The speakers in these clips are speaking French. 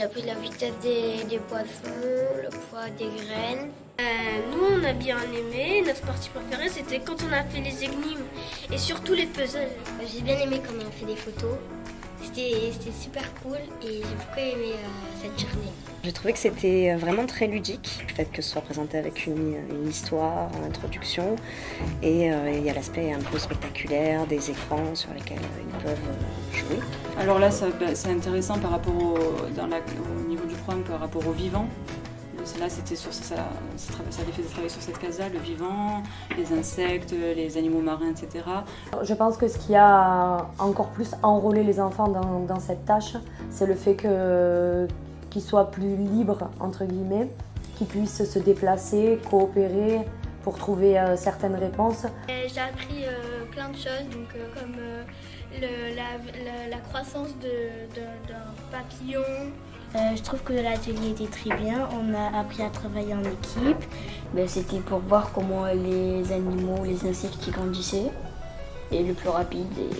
j'ai appris la vitesse des poissons, le poids des graines. Nous, on a bien aimé. Notre partie préférée, c'était quand on a fait les énigmes et surtout les puzzles. J'ai bien aimé quand on a fait des photos. C'était super cool et j'ai beaucoup aimé cette journée. J'ai trouvé que c'était vraiment très ludique, le fait que ce soit présenté avec une histoire, une introduction, et il y a l'aspect un peu spectaculaire des écrans sur lesquels ils peuvent jouer. Alors là, c'est intéressant par rapport au niveau du programme par rapport au vivant. Là, c'était sur ça les faisait travailler sur cette case-là, le vivant, les insectes, les animaux marins, etc. Je pense que ce qui a encore plus enrôlé les enfants dans cette tâche, c'est le fait qu'ils soient plus libres, entre guillemets, qu'ils puissent se déplacer, coopérer pour trouver certaines réponses. J'ai appris plein de choses, donc, comme la croissance d'un papillon. Je trouve que l'atelier était très bien. On a appris à travailler en équipe. C'était pour voir comment les animaux, les insectes qui grandissaient et le plus rapide. Et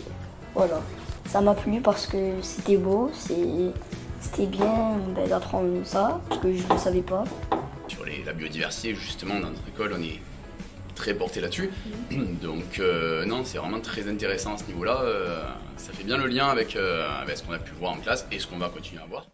voilà. Ça m'a plu parce que c'était beau, c'était bien d'apprendre ça parce que je ne le savais pas. Sur la biodiversité, justement, dans notre école, on est très porté là-dessus. Donc non, c'est vraiment très intéressant à ce niveau-là. Ça fait bien le lien avec ce qu'on a pu voir en classe et ce qu'on va continuer à voir.